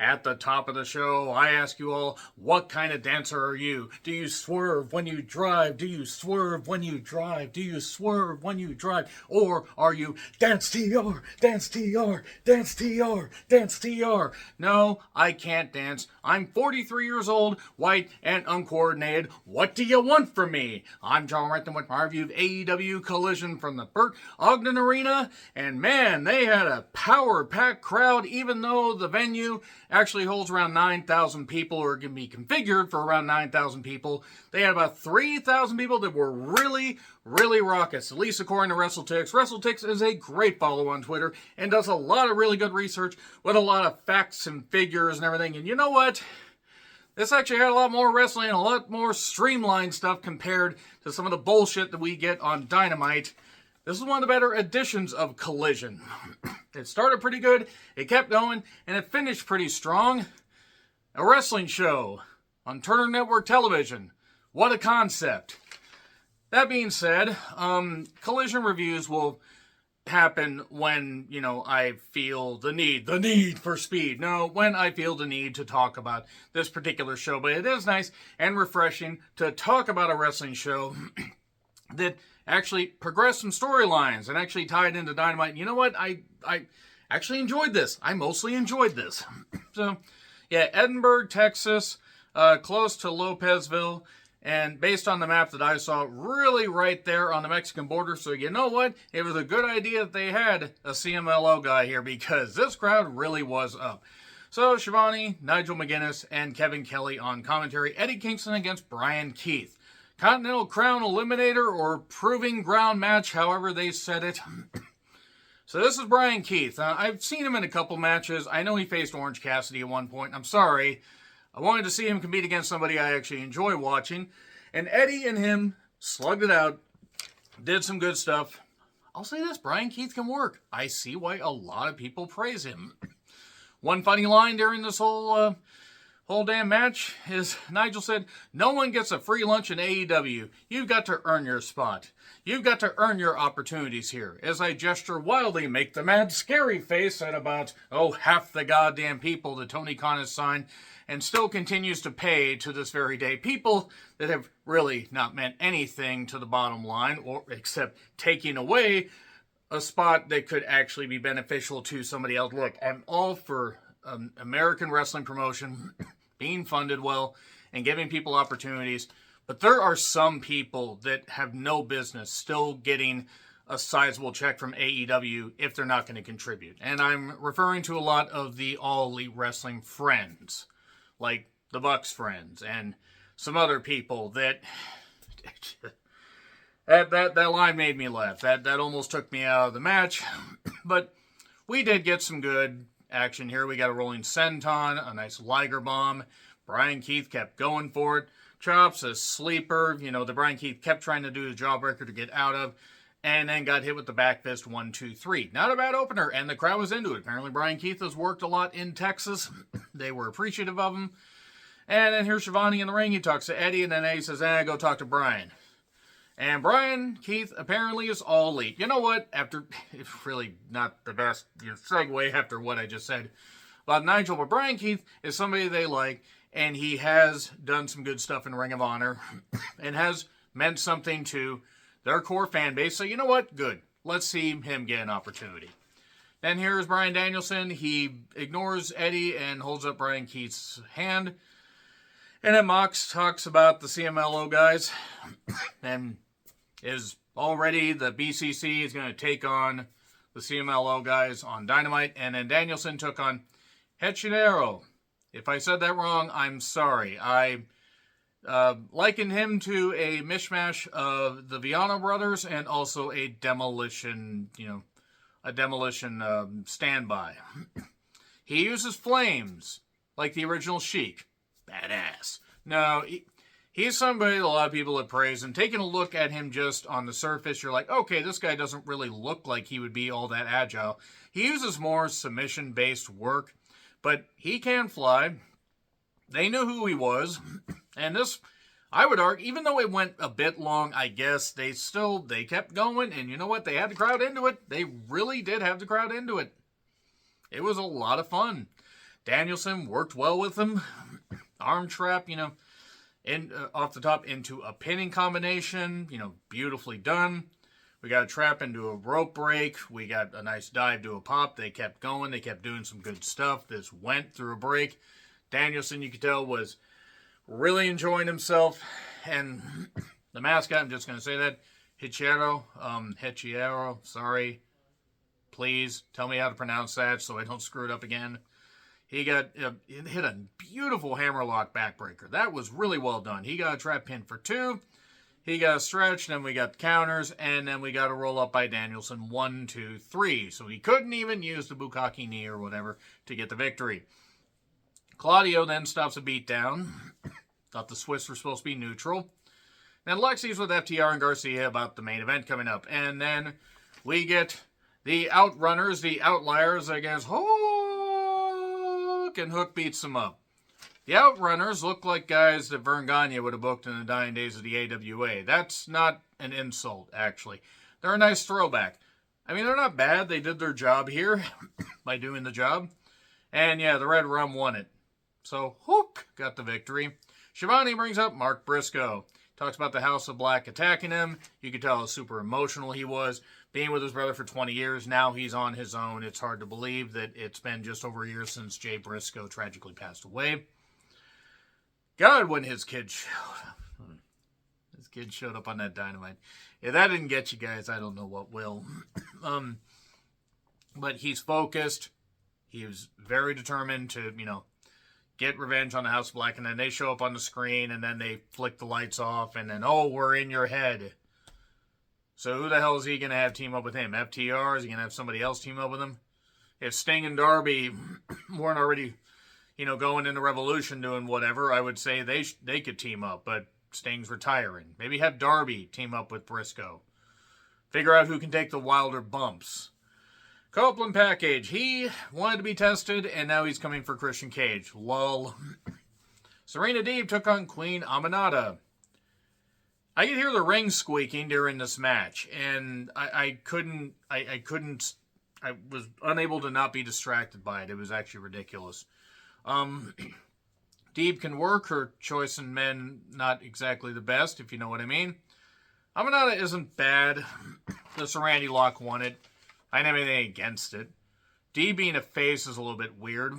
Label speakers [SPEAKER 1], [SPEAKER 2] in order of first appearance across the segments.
[SPEAKER 1] At the top of the show, I ask you all, what kind of dancer are you? Do you swerve when you drive? Do you swerve when you drive? Do you swerve when you drive? Or are you dance TR, dance TR, dance TR, dance TR? No, I can't dance. I'm 43 years old, white, and uncoordinated. What do you want from me? I'm John Renton with my review of AEW Collision from the Burt Ogden Arena. And man, they had a power-packed crowd, even though the venue actually holds around 9,000 people, or can be configured for around 9,000 people. They had about 3,000 people that were really raucous, at least according to WrestleTix. WrestleTix is a great follow on Twitter and does a lot of really good research with a lot of facts and figures and everything. And you know what? This actually had a lot more wrestling and a lot more streamlined stuff compared to some of the bullshit that we get on Dynamite. This is one of the better editions of Collision. It started pretty good, it kept going, and it finished pretty strong. A wrestling show on Turner Network Television. What a concept. That being said, Collision reviews will happen when, I feel the need for speed. No, when I feel the need to talk about this particular show. But it is nice and refreshing to talk about a wrestling show that actually progressed some storylines and actually tied into Dynamite. And you know what? I actually enjoyed this. I mostly enjoyed this. So, yeah, Edinburg, Texas, close to Lopezville. And based on the map that I saw, really right there on the Mexican border. So you know what? It was a good idea that they had a CMLL guy here, because this crowd really was up. So Shivani, Nigel McGuinness, and Kevin Kelly on commentary. Eddie Kingston against Brian Keith. Continental Crown Eliminator or Proving Ground match, however they said it. So this is Brian Keith. I've seen him in a couple matches. I know he faced Orange Cassidy at one point. I'm sorry. I wanted to see him compete against somebody I actually enjoy watching. And Eddie and him slugged it out. Did some good stuff. I'll say this, Brian Keith can work. I see why a lot of people praise him. One funny line during this whole damn match is Nigel said, "No one gets a free lunch in AEW. You've got to earn your spot. You've got to earn your opportunities here." As I gesture wildly, make the mad scary face at about, half the goddamn people that Tony Khan has signed and still continues to pay to this very day. People that have really not meant anything to the bottom line, or except taking away a spot that could actually be beneficial to somebody else. Look, I'm all for American wrestling promotion being funded well and giving people opportunities, but there are some people that have no business still getting a sizable check from AEW if they're not going to contribute. And I'm referring to a lot of the All Elite Wrestling friends, like the Bucks friends and some other people that that line made me laugh. That almost took me out of the match. But we did get some good action here. We got a rolling senton, a nice Liger bomb. Brian Keith kept going for it. Chops, a sleeper, the Brian Keith kept trying to do the jawbreaker to get out of, and then got hit with the back fist 1, 2, 3. Not a bad opener, and the crowd was into it. Apparently Brian Keith has worked a lot in Texas. They were appreciative of him. And then here's Shivani in the ring. He talks to Eddie, and then Eddie says, go talk to Brian. And Brian Keith apparently is all elite. You know what? After, it's really not the best segue after what I just said about Nigel, but Brian Keith is somebody they like, and he has done some good stuff in Ring of Honor and has meant something to their core fan base. So you know what? Good. Let's see him get an opportunity. Then here's Bryan Danielson. He ignores Eddie and holds up Brian Keith's hand. And then Mox talks about the CMLO guys and is already the BCC is going to take on the CMLO guys on Dynamite. And then Danielson took on Hechinero. If I said that wrong, I'm sorry. I likened him to a mishmash of the Viano brothers and also a demolition standby. He uses flames like the original Sheik. Badass. No, he's somebody that a lot of people have praised, and taking a look at him just on the surface, you're like, okay, this guy doesn't really look like he would be all that agile. He uses more submission-based work, but he can fly. They knew who he was, and this, I would argue, even though it went a bit long, I guess, they kept going, and you know what? They had the crowd into it. They really did have the crowd into it. It was a lot of fun. Danielson worked well with him. Arm trap, off the top into a pinning combination, beautifully done. We got a trap into a rope break. We got a nice dive to a pop. They kept going. They kept doing some good stuff. This went through a break. Danielson, you could tell, was really enjoying himself. And the mascot, I'm just going to say that, Hichiero, sorry. Please tell me how to pronounce that so I don't screw it up again. He hit a beautiful hammerlock backbreaker. That was really well done. He got a trap pin for 2. He got a stretch, then we got the counters, and then we got a roll up by Danielson, 1, 2, 3. So he couldn't even use the bukkake knee or whatever to get the victory. Claudio then stops a beatdown. Thought the Swiss were supposed to be neutral. Then Lexi's with FTR and Garcia about the main event coming up. And then we get the Outrunners, the Outliers against Hook, and Hook beats them up. The Outrunners look like guys that Vern Gagne would have booked in the dying days of the AWA. That's not an insult, actually. They're a nice throwback. I mean, they're not bad. They did their job here by doing the job. And yeah, the Red Rum won it. So Hook got the victory. Shivani brings up Mark Briscoe. Talks about the House of Black attacking him. You could tell how super emotional he was. Being with his brother for 20 years, now he's on his own. It's hard to believe that it's been just over a year since Jay Briscoe tragically passed away. God, when his kid showed up on that Dynamite. If that didn't get you guys, I don't know what will. But he's focused. He was very determined to, get revenge on the House of Black. And then they show up on the screen, and then they flick the lights off, and then, we're in your head. So who the hell is he going to have team up with him? FTR? Is he going to have somebody else team up with him? If Sting and Darby weren't already... going into Revolution doing whatever, I would say they could team up, but Sting's retiring. Maybe have Darby team up with Briscoe. Figure out who can take the Wilder bumps. Copeland package. He wanted to be tested, and now he's coming for Christian Cage. Lol. Serena Deeb took on Queen Aminata. I could hear the ring squeaking during this match, and I was unable to not be distracted by it. It was actually ridiculous. Deeb can work. Her choice in men, not exactly the best, if you know what I mean. Aminata isn't bad. The Sarandi lock won it. I didn't have anything against it. Deeb being a face is a little bit weird.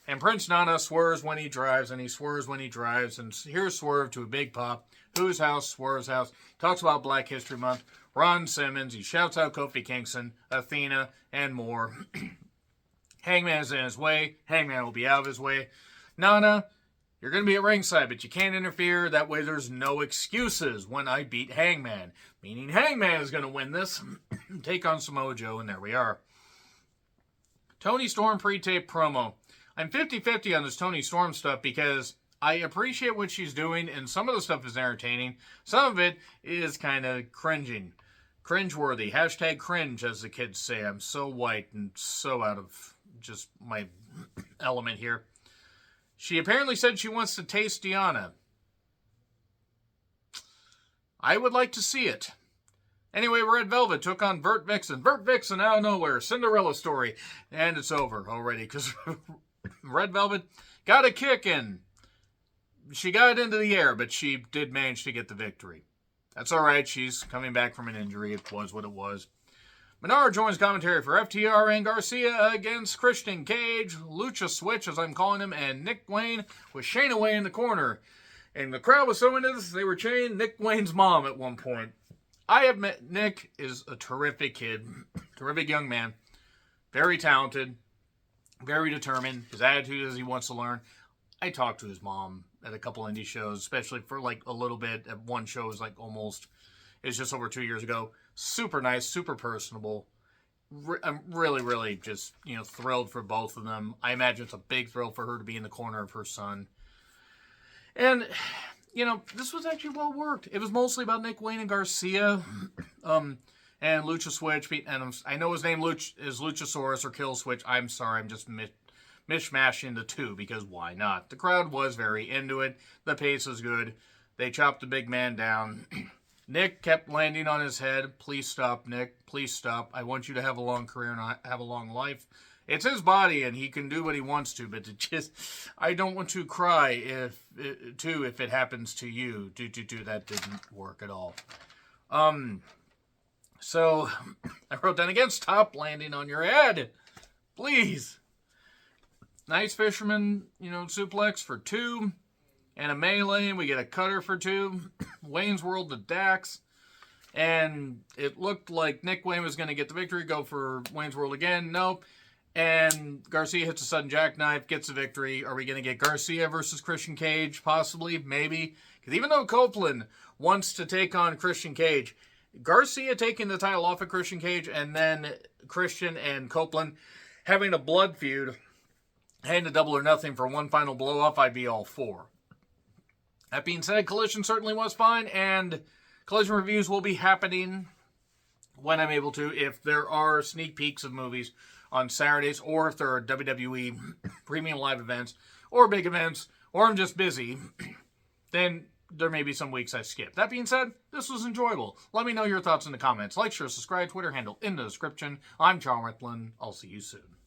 [SPEAKER 1] And Prince Nana swerves when he drives, and he swerves when he drives. And here's Swerve to a big pop. Whose house? Swerve's house. Talks about Black History Month. Ron Simmons. He shouts out Kofi Kingston, Athena, and more. Hangman's in his way. Hangman will be out of his way. Nana, you're going to be at ringside, but you can't interfere. That way there's no excuses when I beat Hangman. Meaning Hangman is going to win this. Take on Samoa Joe, and there we are. Tony Storm pre-tape promo. I'm 50-50 on this Tony Storm stuff because I appreciate what she's doing, and some of the stuff is entertaining. Some of it is kind of cringing. Cringeworthy. Hashtag cringe, as the kids say. I'm so white and so out of just my element here. She apparently said she wants to taste Deanna. I would like to see it. Anyway, Red Velvet took on Vert Vixen. Vert Vixen out of nowhere. Cinderella story. And it's over already because Red Velvet got a kick in. She got it into the air, but she did manage to get the victory. That's all right. She's coming back from an injury. It was what it was. Menard joins commentary for FTR and Garcia against Christian Cage, Lucha Switch, as I'm calling him, and Nick Wayne with Shane away in the corner. And the crowd was so into this, they were chanting Nick Wayne's mom at one point. I have met Nick is a terrific kid, terrific young man, very talented, very determined. His attitude is he wants to learn. I talked to his mom at a couple indie shows, especially for like a little bit. At one show, it was like almost, it was just over 2 years ago. Super nice, super personable. I'm really, really just, thrilled for both of them. I imagine it's a big thrill for her to be in the corner of her son. And, this was actually well worked. It was mostly about Nick Wayne and Garcia. And Lucha Switch. And I know his name is Luchasaurus or Kill Switch. I'm sorry, I'm just mishmashing the two because why not? The crowd was very into it. The pace was good. They chopped the big man down. Nick kept landing on his head. Please stop, Nick. Please stop. I want you to have a long career and have a long life. It's his body, and he can do what he wants to, but I don't want to cry if it happens to you. That didn't work at all. So, I wrote down again, stop landing on your head. Please. Nice fisherman, suplex for 2. And a melee, we get a cutter for 2. Wayne's World to Dax. And it looked like Nick Wayne was going to get the victory, go for Wayne's World again. Nope. And Garcia hits a sudden jackknife, gets the victory. Are we going to get Garcia versus Christian Cage? Possibly, maybe. Because even though Copeland wants to take on Christian Cage, Garcia taking the title off of Christian Cage, and then Christian and Copeland having a blood feud, and a Double or Nothing for one final blow-off, I'd be all for. That being said, Collison certainly was fine, and Collison reviews will be happening when I'm able to. If there are sneak peeks of movies on Saturdays, or if there are WWE premium live events, or big events, or I'm just busy, then there may be some weeks I skip. That being said, this was enjoyable. Let me know your thoughts in the comments. Like, share, subscribe, Twitter handle in the description. I'm John Rickland. I'll see you soon.